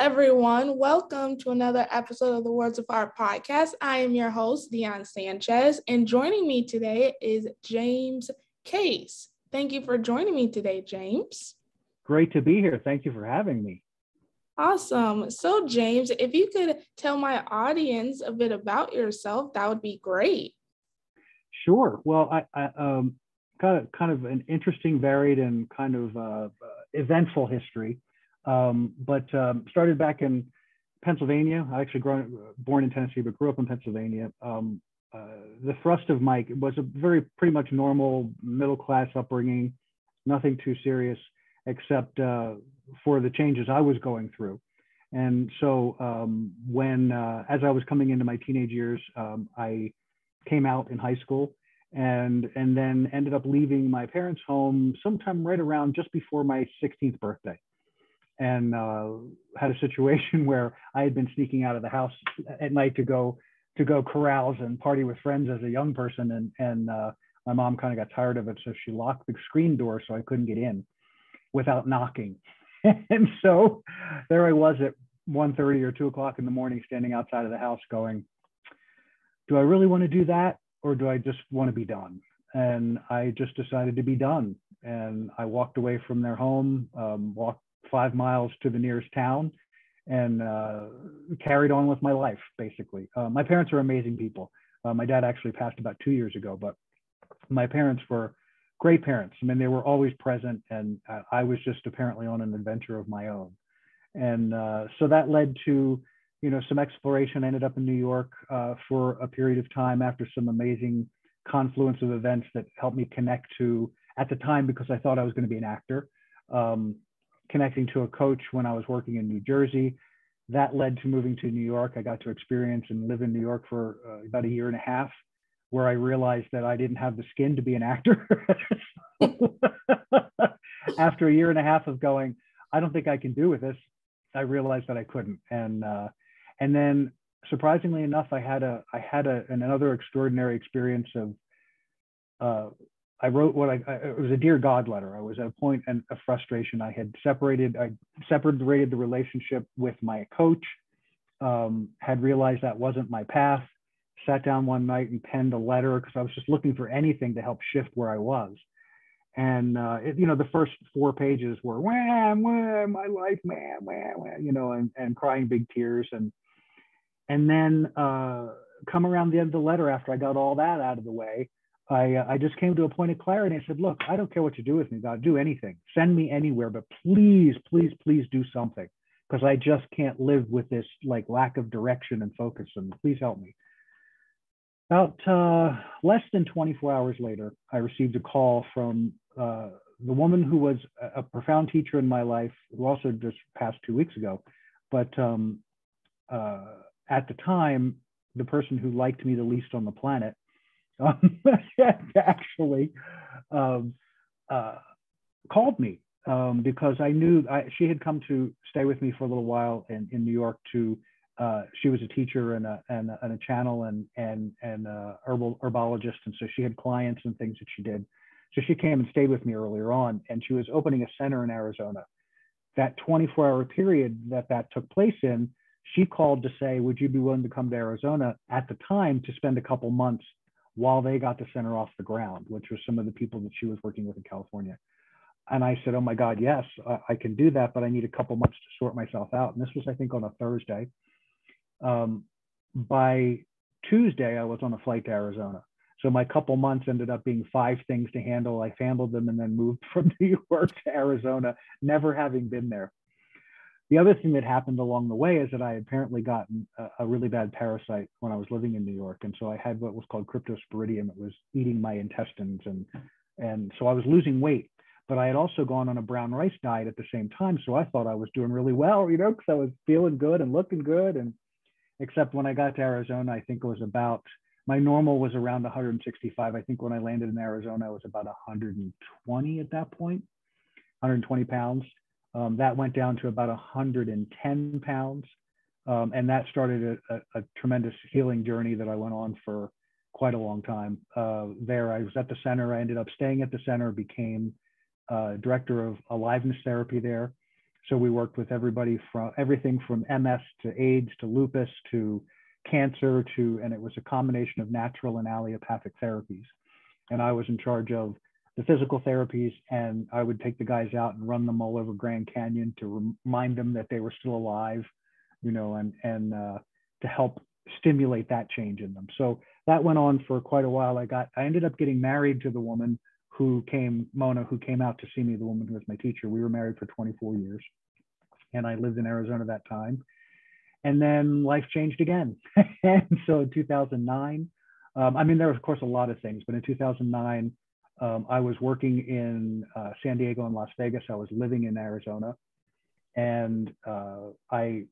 everyone. Welcome to another episode of the Words of Art podcast. I am your host, Dion Sanchez, and joining me today is James Case. Thank you for joining me today, James. Great to be here. Thank you for having me. Awesome. So, James, if you could tell my audience a bit about yourself, that would be great. Sure. Well, I got kind of an interesting, varied, and kind of eventful history. But started back in Pennsylvania. I actually born in Tennessee, but grew up in Pennsylvania. The thrust of my was a pretty much normal middle class upbringing, nothing too serious, except for the changes I was going through. And so when, as I was coming into my teenage years, I came out in high school and then ended up leaving my parents' home sometime right around just before my 16th birthday. And had a situation where I had been sneaking out of the house at night to go carouse and party with friends as a young person, and my mom kind of got tired of it, so she locked the screen door so I couldn't get in without knocking. And so there I was at 1:30 or 2 o'clock in the morning, standing outside of the house going, do I really want to do that, or do I just want to be done? And I just decided to be done. And I walked away from their home, walked 5 miles to the nearest town, and carried on with my life, basically. My parents are amazing people. My dad actually passed about 2 years ago, but my parents were great parents. I mean, they were always present, and I was just apparently on an adventure of my own. And so that led to, some exploration. I ended up in New York for a period of time after some amazing confluence of events that helped me connect to, at the time, because I thought I was going to be an actor, connecting to a coach when I was working in New Jersey. That led to moving to New York. I got to experience and live in New York for about a year and a half, where I realized that I didn't have the skin to be an actor. After a year and a half of going, I don't think I can do with this, I realized that I couldn't. And then surprisingly enough, I had another extraordinary experience of, I wrote it was a Dear God letter. I was at a point of frustration. I separated the relationship with my coach, had realized that wasn't my path, sat down one night and penned a letter because I was just looking for anything to help shift where I was. And, the first 4 pages were, wham, wham, my life, man, wham, wham, and crying big tears. And then come around the end of the letter, after I got all that out of the way, I just came to a point of clarity. I said, look, I don't care what you do with me, God, do anything. Send me anywhere, but please, please, please do something, because I just can't live with this lack of direction and focus, and please help me. About less than 24 hours later, I received a call from the woman who was a profound teacher in my life, who also just passed 2 weeks ago. But at the time, the person who liked me the least on the planet, actually called me because I knew she had come to stay with me for a little while in New York. She was a teacher and a channel and herbologist, and so she had clients and things that she did. So she came and stayed with me earlier on, and she was opening a center in Arizona. That 24-hour period that took place in, she called to say, would you be willing to come to Arizona at the time to spend a couple months while they got the center off the ground, which was some of the people that she was working with in California. And I said, oh my God, yes, I can do that, but I need a couple months to sort myself out. And this was, I think, on a Thursday. By Tuesday, I was on a flight to Arizona. So my couple months ended up being 5 things to handle. I handled them and then moved from New York to Arizona, never having been there. The other thing that happened along the way is that I had apparently gotten a really bad parasite when I was living in New York. And so I had what was called cryptosporidium. It was eating my intestines. And so I was losing weight, but I had also gone on a brown rice diet at the same time. So I thought I was doing really well, because I was feeling good and looking good. And except when I got to Arizona, I think it was my normal was around 165. I think when I landed in Arizona, I was about 120 at that point, 120 pounds. That went down to about 110 pounds. And that started a tremendous healing journey that I went on for quite a long time. There, I was at the center. I ended up staying at the center, became director of aliveness therapy there. So we worked with everything from MS to AIDS to lupus to cancer and it was a combination of natural and allopathic therapies. And I was in charge of the physical therapies, and I would take the guys out and run them all over Grand Canyon to remind them that they were still alive, and to help stimulate that change in them. So that went on for quite a while. I ended up getting married to the woman Mona, who came out to see me, the woman who was my teacher. We were married for 24 years, and I lived in Arizona that time. And then life changed again. And so in 2009, there was, of course, a lot of things, but in 2009, I was working in San Diego and Las Vegas. I was living in Arizona, and I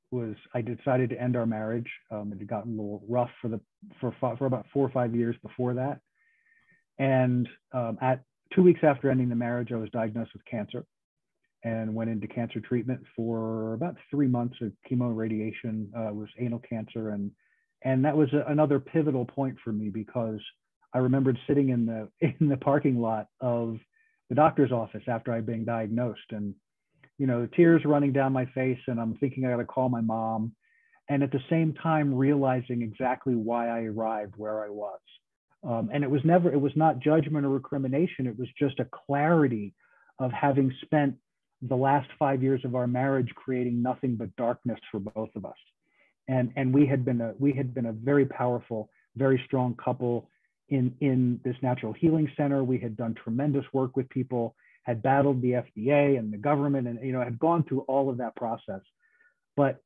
decided to end our marriage. It had gotten a little rough for about 4 or 5 years before that. And at 2 weeks after ending the marriage, I was diagnosed with cancer and went into cancer treatment for about 3 months of chemo radiation. It was anal cancer, and that was another pivotal point for me, because I remembered sitting in the parking lot of the doctor's office after I'd been diagnosed, and tears running down my face, and I'm thinking I got to call my mom, and at the same time realizing exactly why I arrived where I was. And it was not judgment or recrimination. It was just a clarity of having spent the last 5 years of our marriage creating nothing but darkness for both of us. And we had been a very powerful, very strong couple in this natural healing center. We had done tremendous work with people, had battled the FDA and the government, and had gone through all of that process. But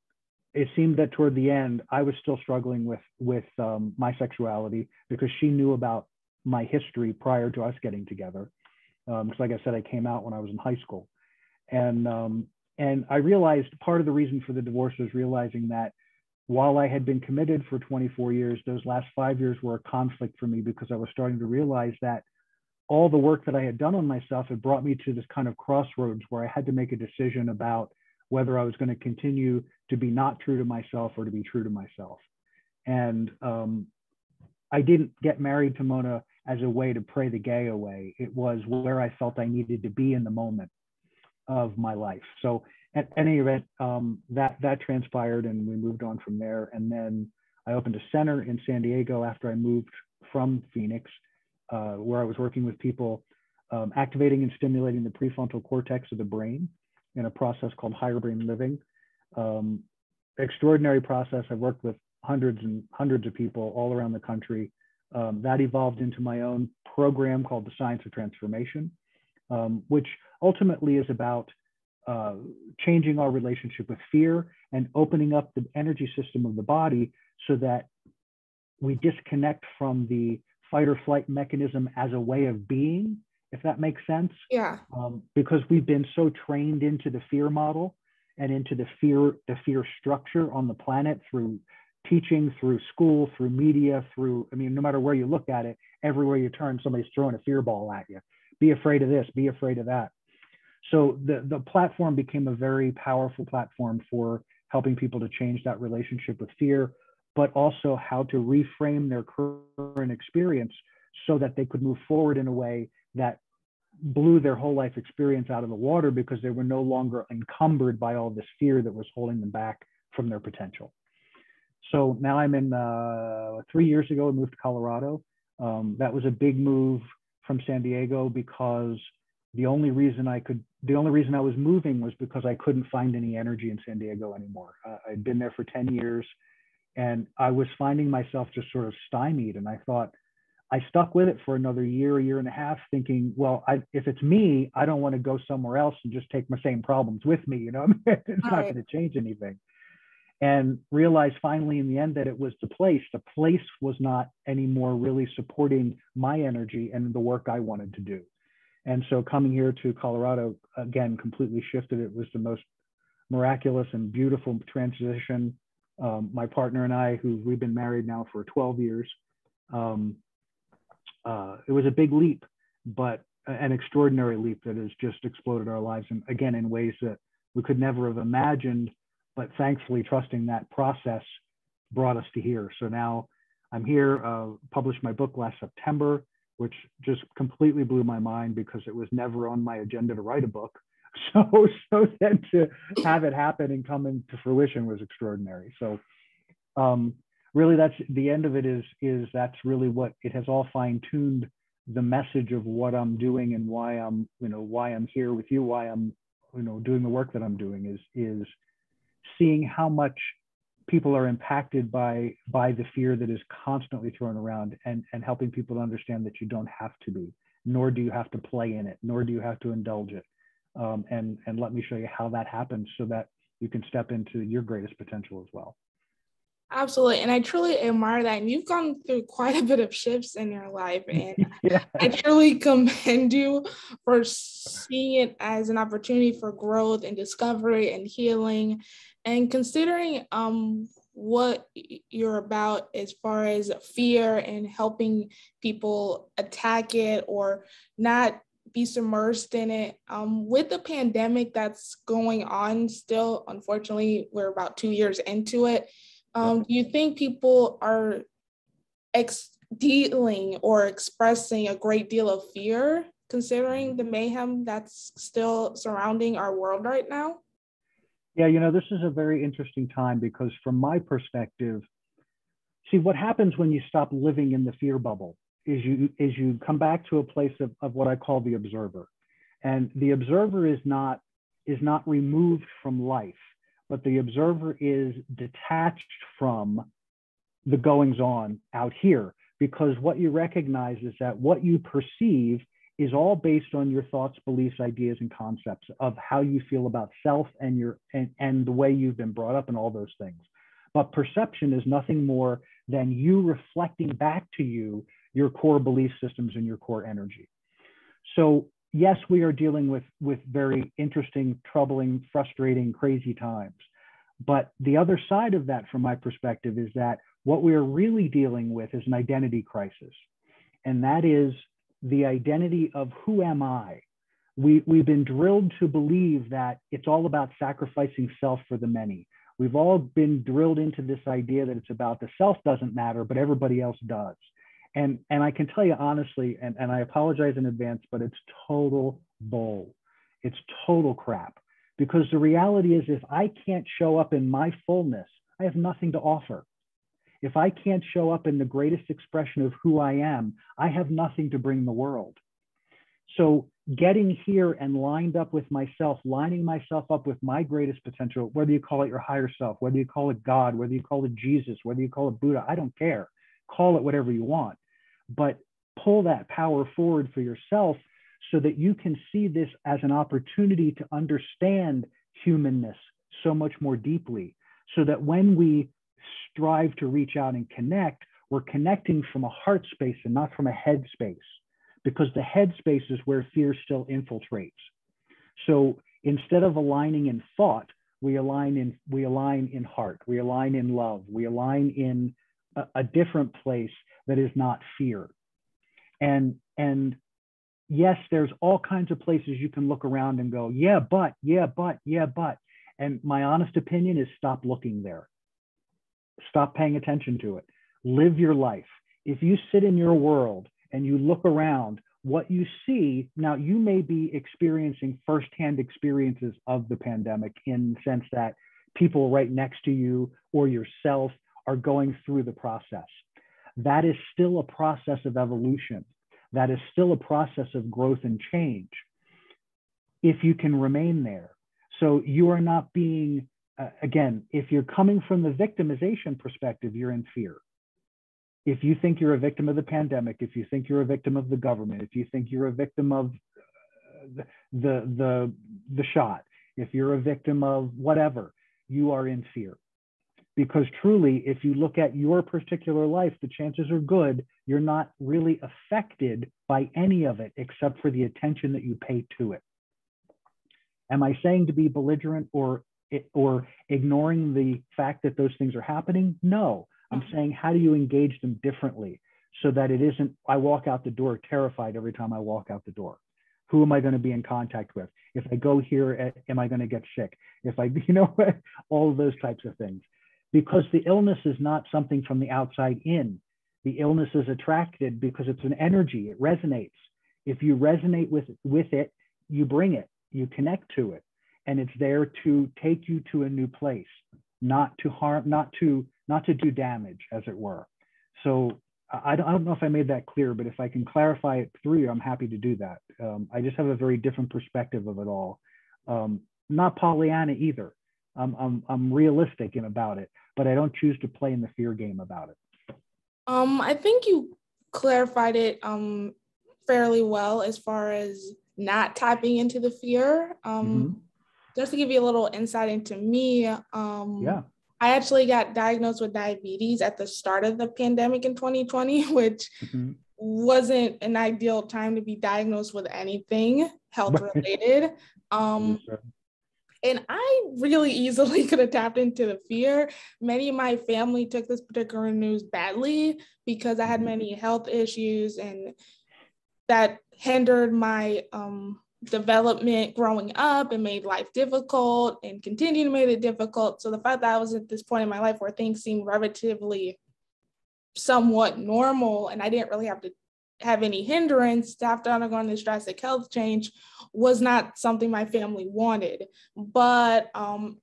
it seemed that toward the end, I was still struggling with my sexuality, because she knew about my history prior to us getting together. Because like I said, I came out when I was in high school, and I realized part of the reason for the divorce was realizing that while I had been committed for 24 years, those last 5 years were a conflict for me, because I was starting to realize that all the work that I had done on myself had brought me to this kind of crossroads where I had to make a decision about whether I was going to continue to be not true to myself or to be true to myself. And I didn't get married to Mona as a way to pray the gay away. It was where I felt I needed to be in the moment of my life. So at any event, that transpired, and we moved on from there. And then I opened a center in San Diego after I moved from Phoenix, where I was working with people activating and stimulating the prefrontal cortex of the brain in a process called higher brain living. Extraordinary process. I've worked with hundreds and hundreds of people all around the country. That evolved into my own program called the Science of Transformation, which ultimately is about changing our relationship with fear and opening up the energy system of the body so that we disconnect from the fight or flight mechanism as a way of being, if that makes sense. Yeah. Because we've been so trained into the fear model and into the fear structure on the planet through teaching, through school, through media, no matter where you look at it, everywhere you turn, somebody's throwing a fear ball at you. Be afraid of this, be afraid of that. So the platform became a very powerful platform for helping people to change that relationship with fear, but also how to reframe their current experience so that they could move forward in a way that blew their whole life experience out of the water, because they were no longer encumbered by all this fear that was holding them back from their potential. So now I'm in 3 years ago, I moved to Colorado. That was a big move from San Diego, because the only reason I was moving was because I couldn't find any energy in San Diego anymore. I'd been there for 10 years, and I was finding myself just sort of stymied. And I thought, I stuck with it for another year and a half, thinking, well, if it's me, I don't want to go somewhere else and just take my same problems with me. It's not going to change anything. And realized finally in the end that it was the place. The place was not anymore really supporting my energy and the work I wanted to do. And so coming here to Colorado, again, completely shifted. It was the most miraculous and beautiful transition. My partner and I, we've been married now for 12 years, it was a big leap, but an extraordinary leap that has just exploded our lives, and again, in ways that we could never have imagined, but thankfully trusting that process brought us to here. So now I'm here, published my book last September, which just completely blew my mind, because it was never on my agenda to write a book. So then to have it happen and come into fruition was extraordinary. So really, that's the end of it. Is that's really what it has all fine-tuned the message of what I'm doing and why I'm here with you, why I'm doing the work that I'm doing is seeing how much people are impacted by the fear that is constantly thrown around, and helping people to understand that you don't have to be, nor do you have to play in it, nor do you have to indulge it. And let me show you how that happens so that you can step into your greatest potential as well. Absolutely. And I truly admire that. And you've gone through quite a bit of shifts in your life. And yeah. I truly commend you for seeing it as an opportunity for growth and discovery and healing, and considering what you're about as far as fear and helping people attack it or not be submerged in it. With the pandemic that's going on still, unfortunately, we're about 2 years into it. Do you think people are dealing or expressing a great deal of fear considering the mayhem that's still surrounding our world right now? Yeah, this is a very interesting time because from my perspective, see what happens when you stop living in the fear bubble is you come back to a place of what I call the observer. And the observer is not removed from life, but the observer is detached from the goings on out here, because what you recognize is that what you perceive is all based on your thoughts, beliefs, ideas, and concepts of how you feel about self and the way you've been brought up and all those things. But perception is nothing more than you reflecting back to you your core belief systems and your core energy. So yes, we are dealing with very interesting, troubling, frustrating, crazy times. But the other side of that, from my perspective, is that what we are really dealing with is an identity crisis. And that is the identity of who am I? We've been drilled to believe that it's all about sacrificing self for the many. We've all been drilled into this idea that it's about the self doesn't matter, but everybody else does. And I can tell you honestly, and I apologize in advance, but it's total bull. It's total crap. Because the reality is, if I can't show up in my fullness, I have nothing to offer. If I can't show up in the greatest expression of who I am, I have nothing to bring the world. So getting here and lined up with myself, lining myself up with my greatest potential, whether you call it your higher self, whether you call it God, whether you call it Jesus, whether you call it Buddha, I don't care. Call it whatever you want. But pull that power forward for yourself so that you can see this as an opportunity to understand humanness so much more deeply, so that when we strive to reach out and connect, we're connecting from a heart space and not from a head space, because the head space is where fear still infiltrates. So instead of aligning in thought, we align in heart, we align in love, we align in a different place that is not fear. And yes, there's all kinds of places you can look around and go, yeah, but. And my honest opinion is stop looking there. Stop paying attention to it. Live your life. If you sit in your world and you look around, what you see, now you may be experiencing firsthand experiences of the pandemic in the sense that people right next to you or yourself are going through the process. That is still a process of evolution. That is still a process of growth and change, if you can remain there. So you are not being, again, if you're coming from the victimization perspective, you're in fear. If you think you're a victim of the pandemic, if you think you're a victim of the government, if you think you're a victim of the shot, if you're a victim of whatever, you are in fear. Because truly, if you look at your particular life, the chances are good you're not really affected by any of it except for the attention that you pay to it. Am I saying to be belligerent or ignoring the fact that those things are happening? No, I'm saying how do you engage them differently so that it isn't, I walk out the door terrified every time I walk out the door. Who am I going to be in contact with? If I go here, am I going to get sick? If I, all of those types of things. Because the illness is not something from the outside in. The illness is attracted because it's an energy, it resonates. If you resonate with it, you bring it. you connect to it, and it's there to take you to a new place, not to harm, not to do damage, as it were. So I don't know if I made that clear, but if I can clarify it through you, I'm happy to do that. I just have a very different perspective of it all. Not Pollyanna either. I'm realistic about it, but I don't choose to play in the fear game about it. I think you clarified it fairly well as far as not tapping into the fear. Just to give you a little insight into me, I actually got diagnosed with diabetes at the start of the pandemic in 2020, which wasn't an ideal time to be diagnosed with anything health related. And I really easily could have tapped into the fear. Many of my family took this particular news badly because I had many health issues, and that hindered my development growing up and made life difficult and continued to make it difficult. So the fact that I was at this point in my life where things seemed relatively somewhat normal and I didn't really have to have any hindrance after undergoing this drastic health change was not something my family wanted. But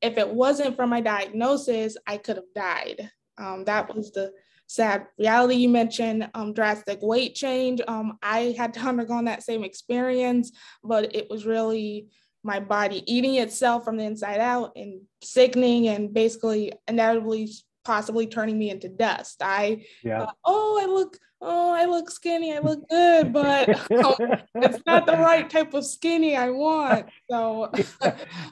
if it wasn't for my diagnosis, I could have died. That was the sad reality. You mentioned drastic weight change. I had to undergo that same experience, but it was really my body eating itself from the inside out and sickening and basically inevitably possibly turning me into dust. I thought, I look skinny, I look good, but it's not the right type of skinny I want. So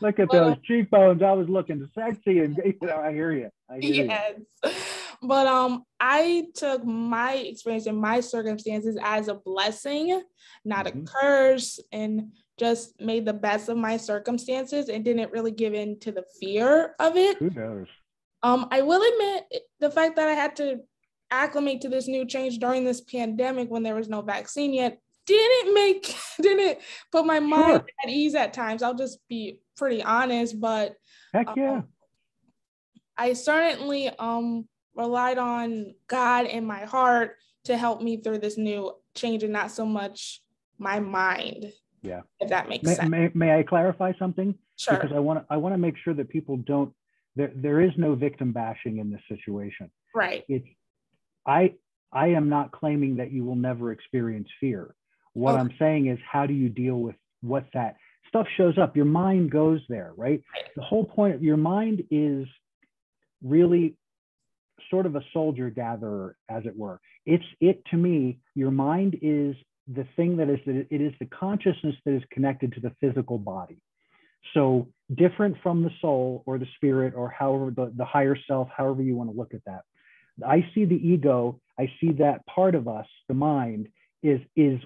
look at those cheekbones. I was looking sexy, and I hear you. Yes. But I took my experience and my circumstances as a blessing, not a curse, and just made the best of my circumstances and didn't really give in to the fear of it. Who knows? I will admit the fact that I had to acclimate to this new change during this pandemic when there was no vaccine yet didn't put my mind at ease at times. I'll just be pretty honest, but heck yeah. I certainly relied on God and my heart to help me through this new change and not so much my mind. Yeah. If that makes sense. May I clarify something? Sure. Because I want to make sure that people don't, there is no victim bashing in this situation. Right. I am not claiming that you will never experience fear. What I'm saying is, how do you deal with what that stuff shows up? Your mind goes there, right? The whole point of your mind is really sort of a soldier gatherer, as it were. To me, your mind is the thing it is the consciousness that is connected to the physical body. So different from the soul or the spirit or however the higher self, however you want to look at that. I see the ego, I see that part of us, the mind, is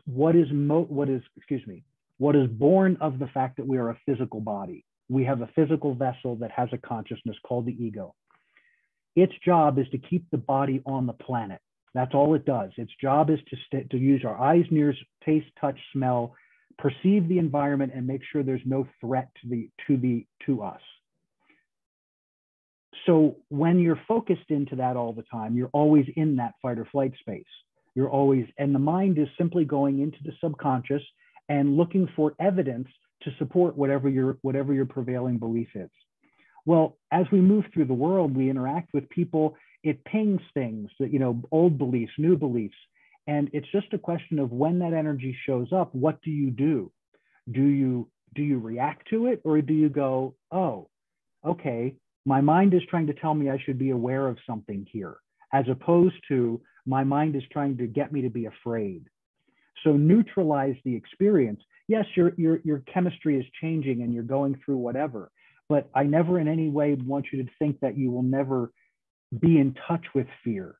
what is born of the fact that we are a physical body. We have a physical vessel that has a consciousness called the ego. Its job is to keep the body on the planet. That's all it does. Its job is to use our eyes, ears, taste, touch, smell, perceive the environment, and make sure there's no threat to us. So when you're focused into that all the time, you're always in that fight or flight space. And the mind is simply going into the subconscious and looking for evidence to support whatever your prevailing belief is. Well, as we move through the world, we interact with people, it pings things that, old beliefs, new beliefs. And it's just a question of when that energy shows up, what do you do? Do you react to it, or do you go, oh, okay, my mind is trying to tell me I should be aware of something here, as opposed to my mind is trying to get me to be afraid. So neutralize the experience. Yes, your chemistry is changing and you're going through whatever, but I never in any way want you to think that you will never be in touch with fear.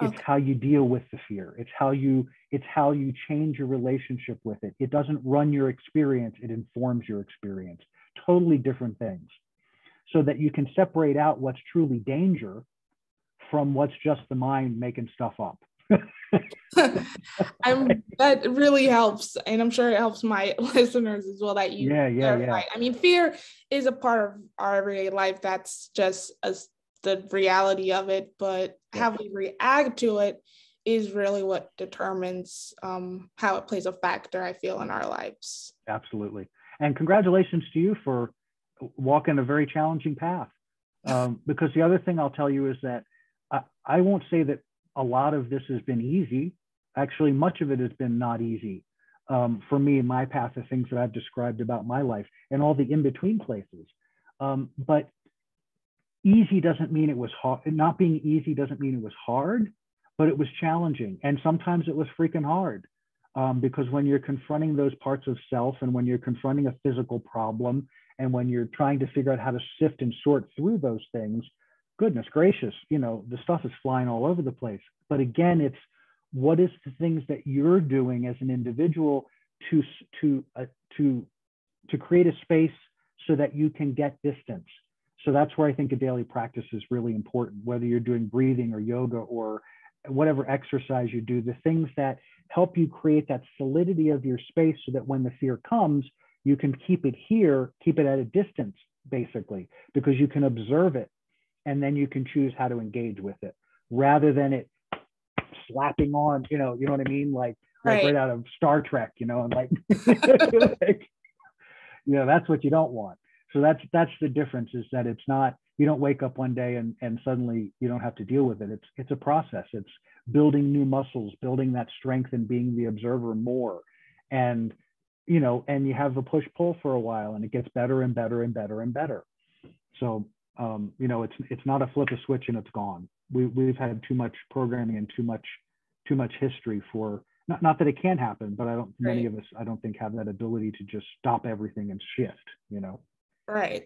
It's how you deal with the fear. It's how you change your relationship with it. It doesn't run your experience, it informs your experience. Totally different things. So that you can separate out what's truly danger from what's just the mind making stuff up. That really helps, and I'm sure it helps my listeners as well. That you, yeah. I mean, fear is a part of our everyday life. That's just the reality of it. But how we react to it is really what determines how it plays a factor, I feel, in our lives. Absolutely. And congratulations to you for walking a very challenging path. Because the other thing I'll tell you is that I won't say that a lot of this has been easy. Actually, much of it has been not easy. For me, my path, the things that I've described about my life and all the in-between places. But easy doesn't mean it was hard. Not being easy doesn't mean it was hard, but it was challenging. And sometimes it was freaking hard. Because when you're confronting those parts of self, and when you're confronting a physical problem, and when you're trying to figure out how to sift and sort through those things, goodness gracious, the stuff is flying all over the place. But again, it's what is the things that you're doing as an individual to create a space so that you can get distance. So that's where I think a daily practice is really important, whether you're doing breathing or yoga or whatever exercise you do, the things that help you create that solidity of your space so that when the fear comes, you can keep it here, keep it at a distance, basically, because you can observe it and then you can choose how to engage with it rather than it slapping on, you know what I mean? Like right out of Star Trek, and like, that's what you don't want. So that's the difference, is that it's not, you don't wake up one day and suddenly you don't have to deal with it. It's a process. It's building new muscles, building that strength and being the observer more. And, and you have a push-pull for a while and it gets better and better and better and better. So, it's not a flip a switch and it's gone. We've had too much programming and too much history for, not that it can't happen, but many of us, I don't think, have that ability to just stop everything and shift, Right.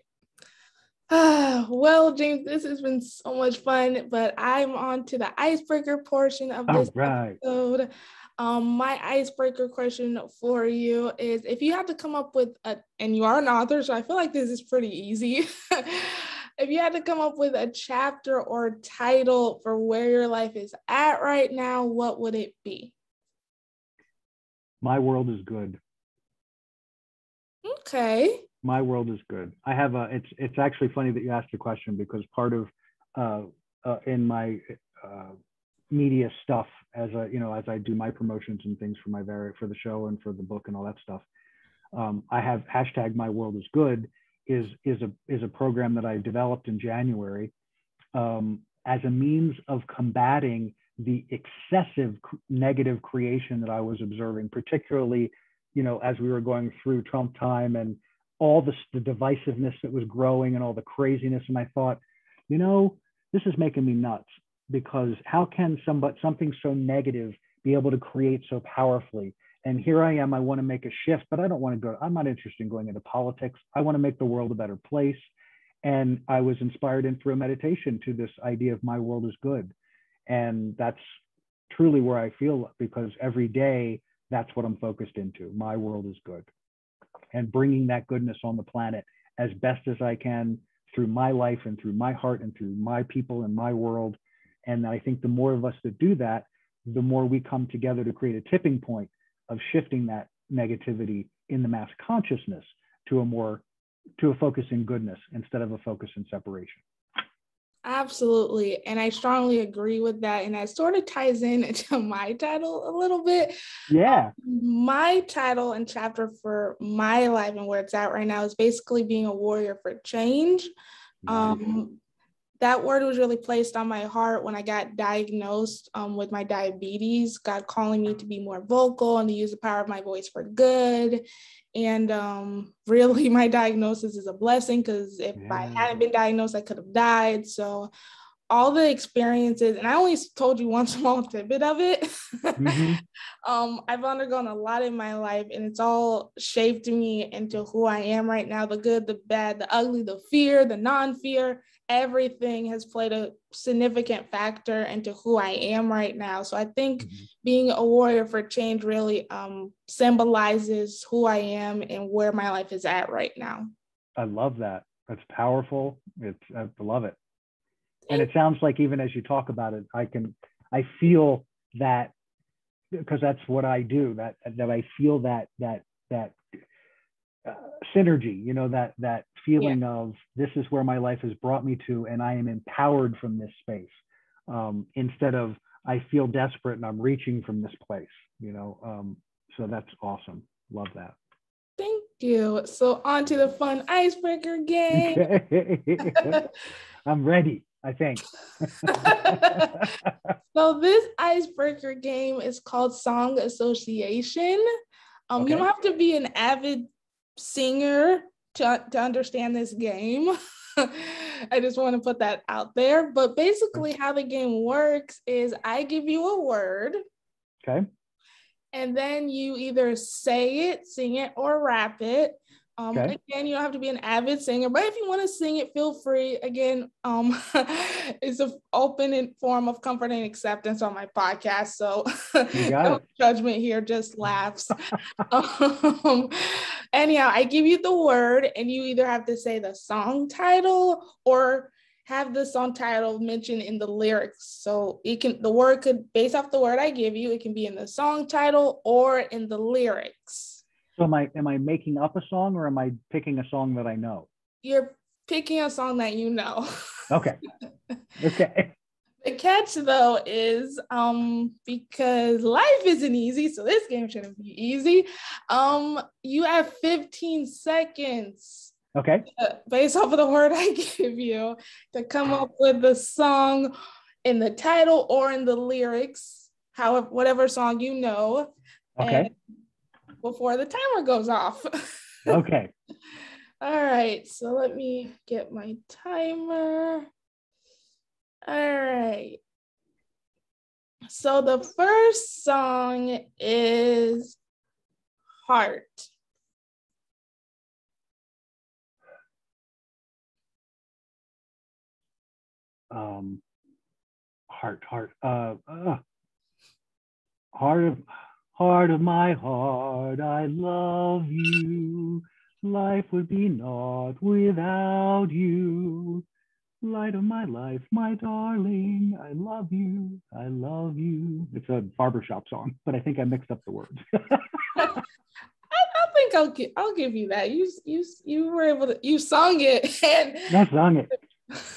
Well, James, this has been so much fun, but I'm on to the icebreaker portion of this episode. My icebreaker question for you is, if you had to come up with and you are an author, so I feel like this is pretty easy. If you had to come up with a chapter or title for where your life is at right now, what would it be? My World is Good. Okay. My World is Good. I have it's actually funny that you asked the question, because part of in my media stuff, as I do my promotions and things for the show and for the book and all that stuff, I have hashtag My World is Good is a program that I developed in January as a means of combating the excessive negative creation that I was observing, particularly, as we were going through Trump time and all the divisiveness that was growing and all the craziness. And I thought, this is making me nuts, because how can something so negative be able to create so powerfully? And here I am, I want to make a shift, but I'm not interested in going into politics. I want to make the world a better place. And I was inspired in through a meditation to this idea of my world is good. And that's truly where I feel, because every day, that's what I'm focused into. My world is good. And bringing that goodness on the planet as best as I can through my life and through my heart and through my people and my world. And I think the more of us that do that, the more we come together to create a tipping point of shifting that negativity in the mass consciousness to a focus in goodness instead of a focus in separation. Absolutely. And I strongly agree with that. And that sort of ties into my title a little bit. Yeah. My title and chapter for my life and where it's at right now is basically being a warrior for change. Nice. That word was really placed on my heart when I got diagnosed with my diabetes, God calling me to be more vocal and to use the power of my voice for good. And really, my diagnosis is a blessing, because if I hadn't been diagnosed, I could have died. So all the experiences, and I only told you one small tidbit of it. Mm-hmm. I've undergone a lot in my life, and it's all shaped me into who I am right now. The good, the bad, the ugly, the fear, the non-fear, everything has played a significant factor into who I am right now. So I think being a warrior for change really symbolizes who I am and where my life is at right now. I love that. That's powerful. I love it. And it sounds like, even as you talk about it, I feel that, because that's what I do, that I feel that synergy, that feeling of, this is where my life has brought me to, and I am empowered from this space, instead of I feel desperate and I'm reaching from this place, so that's awesome. Love that. you. So on to the fun icebreaker game. Okay. I'm ready, I think. So this icebreaker game is called Song Association. Okay. You don't have to be an avid singer to understand this game. I just want to put that out there. But basically, how the game works is I give you a word. Okay. And then you either say it, sing it, or rap it. Okay. Again, you don't have to be an avid singer, but if you want to sing it, feel free. Again, it's an open form of comfort and acceptance on my podcast. So no judgment here, just laughs. Anyhow, I give you the word and you either have to say the song title or have the song title mentioned in the lyrics. So the word could, based off the word I give you, it can be in the song title or in the lyrics. So am I making up a song or am I picking a song that I know? You're picking a song that you know. Okay. Okay. The catch though is because life isn't easy, so this game shouldn't be easy. You have 15 seconds. Okay. Based off of the word I give you to come up with the song in the title or in the lyrics, however, whatever song you know. Okay. Before the timer goes off. Okay. All right, so let me get my timer. All right. So the first song is Heart. Heart of my heart, I love you. Life would be naught without you. Light of my life, my darling, I love you. I love you. It's a barbershop song, but I think I mixed up the words. I think I'll give you that. You were able to, you sung it and I sung it.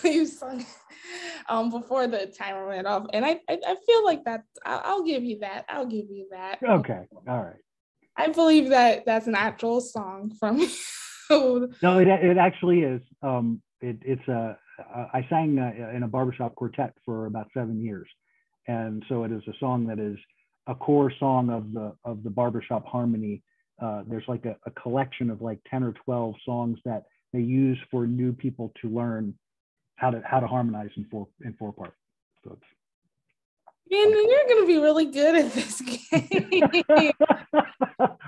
You sung it before the timer went off, and I feel like that. I'll give you that. I'll give you that. Okay, all right. I believe that that's an actual song from you. No, it actually is. I sang in a barbershop quartet for about 7 years, and so it is a song that is a core song of the barbershop harmony. There's like a collection of like 10 or 12 songs that they use for new people to learn how to harmonize in four parts. So Man, you're gonna be really good at this game. I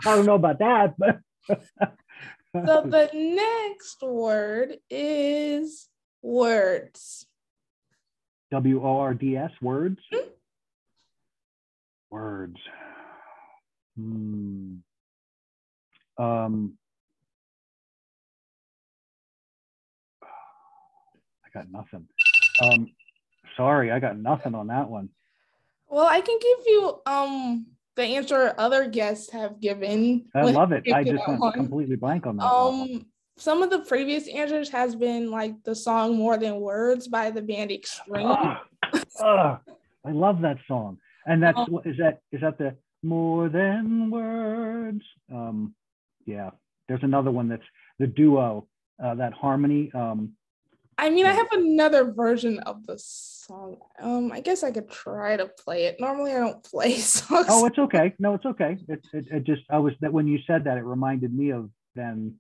don't know about that, but so the next word is words. WORDS, words. Mm-hmm. Words. I got nothing. Sorry, I got nothing on that one. Well, I can give you the answer other guests have given. I love it. I just went completely blank on that. Some of the previous answers has been like the song More Than Words by the band Extreme. I love that song. And that's is that the More Than Words? Yeah. There's another one that's the duo, that harmony. I mean, I have another version of the song. I guess I could try to play it. Normally I don't play songs. Oh, it's okay. No, it's okay. It just, that when you said that, it reminded me of then.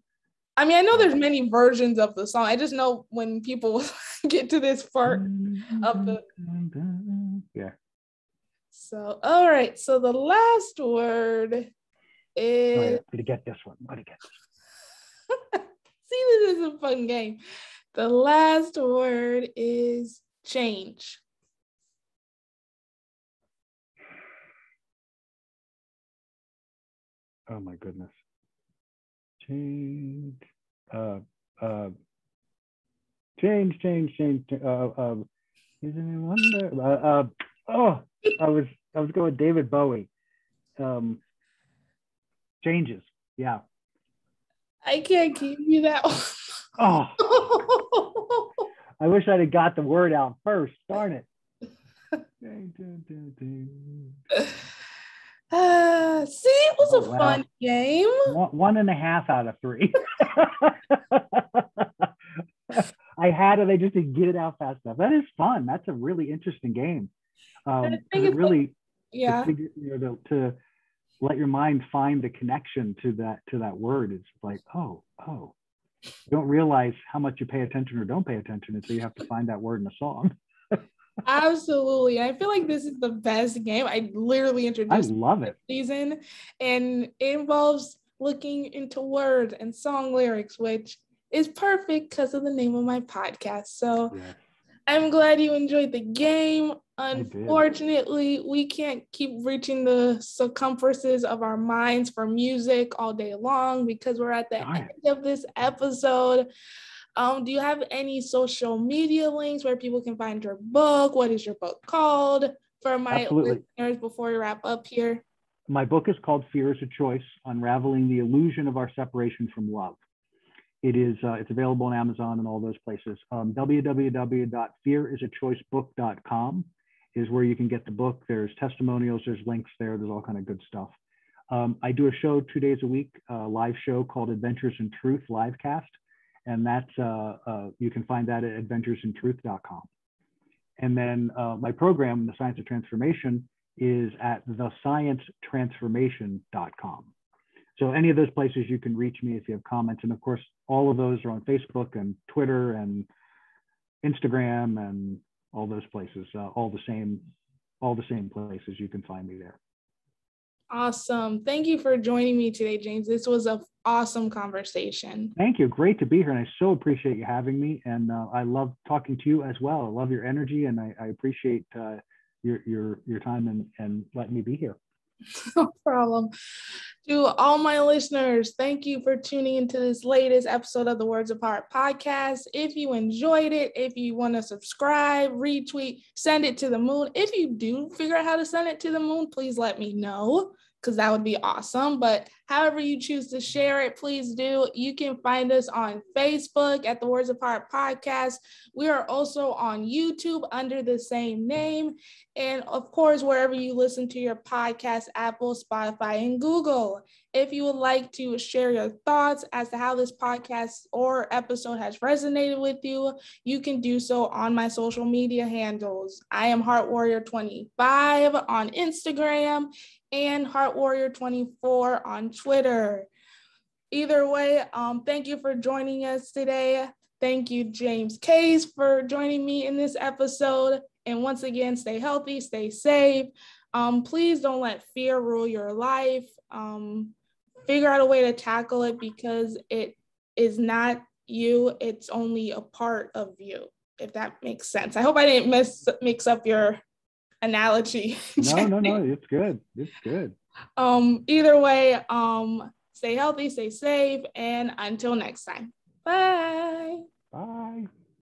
I mean, I know there's many versions of the song. I just know when people get to this part of the. Yeah. So, all right. So the last word is. Oh, yeah. I'm gonna get this one. See, this is a fun game. The last word is change. Oh my goodness. Change. Change. Isn't it wonder? I was going David Bowie. Changes. Yeah. I can't give you that one. Oh, I wish I'd have got the word out first. Darn it. See, it was a fun game. 1.5 out of 3. I had it. I just didn't get it out fast enough. That is fun. That's a really interesting game. Because it really, to let your mind find the connection to that word. It's like, oh, you don't realize how much you pay attention or don't pay attention until you have to find that word in a song. Absolutely. I feel like this is the best game. I literally introduced I love it. Season, and it involves looking into words and song lyrics, which is perfect because of the name of my podcast. So yeah. I'm glad you enjoyed the game. Unfortunately, we can't keep reaching the circumferences of our minds for music all day long because we're at the end of this episode. Do you have any social media links where people can find your book? What is your book called for my listeners before we wrap up here? My book is called Fear is a Choice: Unraveling the Illusion of Our Separation from Love. It's available on Amazon and all those places. www.fearisachoicebook.com is where you can get the book. There's testimonials, there's links there, there's all kind of good stuff. I do a show 2 days a week, a live show called Adventures in Truth Livecast. And that's, you can find that at adventuresintruth.com. And then my program, The Science of Transformation, is at thesciencetransformation.com. So any of those places you can reach me if you have comments. And of course, all of those are on Facebook and Twitter and Instagram and all those places, all the same places you can find me there. Awesome. Thank you for joining me today, James. This was an awesome conversation. Thank you. Great to be here. And I so appreciate you having me. And I love talking to you as well. I love your energy, and I appreciate your time and letting me be here. No problem. To all my listeners, thank you for tuning into this latest episode of the Words of Heart podcast. If you enjoyed it, if you want to subscribe, retweet, send it to the moon. If you do figure out how to send it to the moon, please let me know, because that would be awesome. But however you choose to share it, please do. You can find us on Facebook at the Words of Heart podcast. We are also on YouTube under the same name. And of course, wherever you listen to your podcast, Apple, Spotify, and Google. If you would like to share your thoughts as to how this podcast or episode has resonated with you, you can do so on my social media handles. I am Heart Warrior 25 on Instagram and Heart Warrior 24 on Twitter. Either way, thank you for joining us today. Thank you, James Case, for joining me in this episode. And once again, stay healthy, stay safe. Please don't let fear rule your life. Figure out a way to tackle it, because it is not you. It's only a part of you, if that makes sense. I hope I didn't mix up your analogy. No, it's good. It's good. Either way, stay healthy, stay safe, and until next time. Bye. Bye.